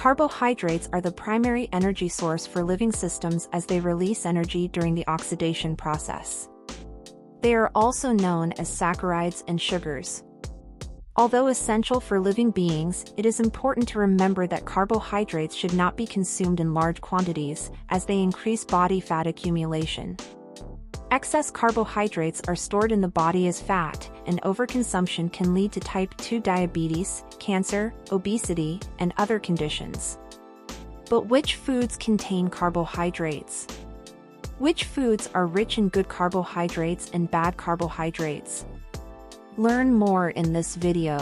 Carbohydrates are the primary energy source for living systems as they release energy during the oxidation process. They are also known as saccharides and sugars. Although essential for living beings, it is important to remember that carbohydrates should not be consumed in large quantities, as they increase body fat accumulation. Excess carbohydrates are stored in the body as fat, and overconsumption can lead to type 2 diabetes, cancer, obesity, and other conditions. But which foods contain carbohydrates? Which foods are rich in good carbohydrates and bad carbohydrates? Learn more in this video.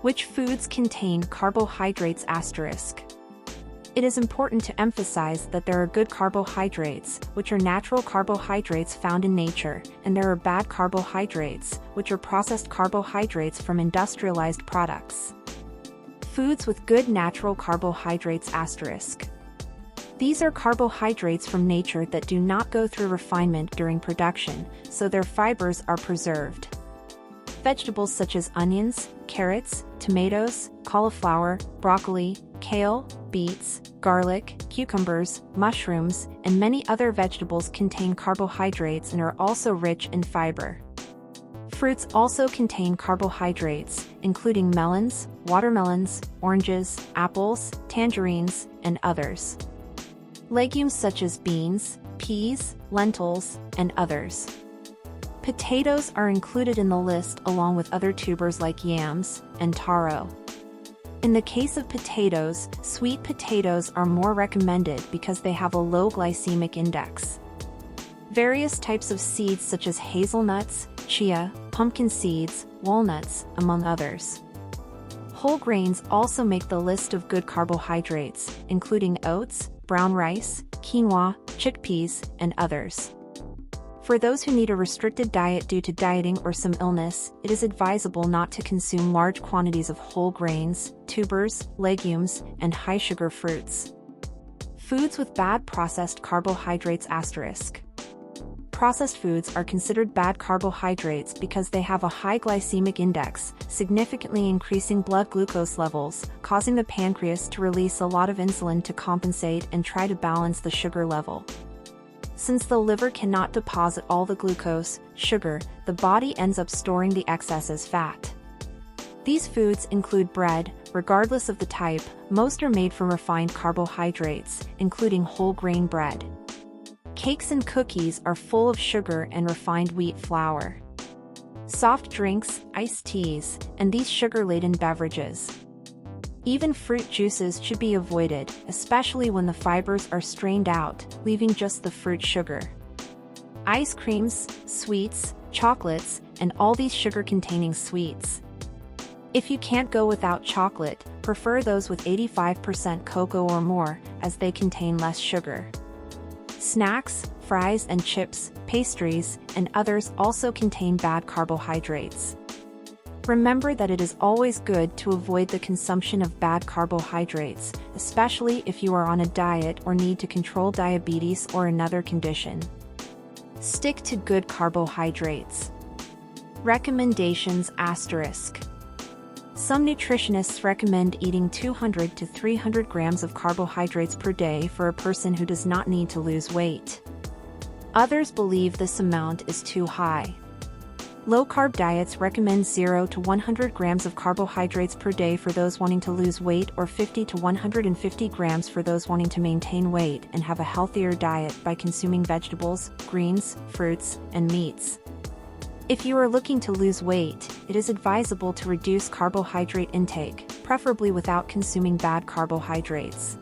Which foods contain carbohydrates asterisk? It is important to emphasize that there are good carbohydrates, which are natural carbohydrates found in nature, and there are bad carbohydrates, which are processed carbohydrates from industrialized products. Foods with good natural carbohydrates asterisk. These are carbohydrates from nature that do not go through refinement during production, so their fibers are preserved. Vegetables such as onions, carrots, tomatoes, cauliflower, broccoli, kale, beets, garlic, cucumbers, mushrooms, and many other vegetables contain carbohydrates and are also rich in fiber. Fruits also contain carbohydrates, including melons, watermelons, oranges, apples, tangerines, and others. Legumes such as beans, peas, lentils, and others. Potatoes are included in the list along with other tubers like yams and taro. In the case of potatoes, sweet potatoes are more recommended because they have a low glycemic index. Various types of seeds such as hazelnuts, chia, pumpkin seeds, walnuts, among others. Whole grains also make the list of good carbohydrates, including oats, brown rice, quinoa, chickpeas, and others. For those who need a restricted diet due to dieting or some illness, it is advisable not to consume large quantities of whole grains, tubers, legumes, and high-sugar fruits. Foods with bad processed carbohydrates asterisk. Processed foods are considered bad carbohydrates because they have a high glycemic index, significantly increasing blood glucose levels, causing the pancreas to release a lot of insulin to compensate and try to balance the sugar level. Since the liver cannot deposit all the glucose, sugar, the body ends up storing the excess as fat. These foods include bread, regardless of the type. Most are made from refined carbohydrates, including whole grain bread. Cakes and cookies are full of sugar and refined wheat flour. Soft drinks, iced teas, and these sugar-laden beverages. Even fruit juices should be avoided, especially when the fibers are strained out, leaving just the fruit sugar. Ice creams, sweets, chocolates, and all these sugar-containing sweets. If you can't go without chocolate, prefer those with 85% cocoa or more, as they contain less sugar. Snacks, fries and chips, pastries, and others also contain bad carbohydrates. Remember that it is always good to avoid the consumption of bad carbohydrates, especially if you are on a diet or need to control diabetes or another condition. Stick to good carbohydrates. Recommendations asterisk. Some nutritionists recommend eating 200 to 300 grams of carbohydrates per day for a person who does not need to lose weight. Others believe this amount is too high. Low-carb diets recommend 0 to 100 grams of carbohydrates per day for those wanting to lose weight or 50 to 150 grams for those wanting to maintain weight and have a healthier diet by consuming vegetables, greens, fruits, and meats. If you are looking to lose weight, it is advisable to reduce carbohydrate intake, preferably without consuming bad carbohydrates.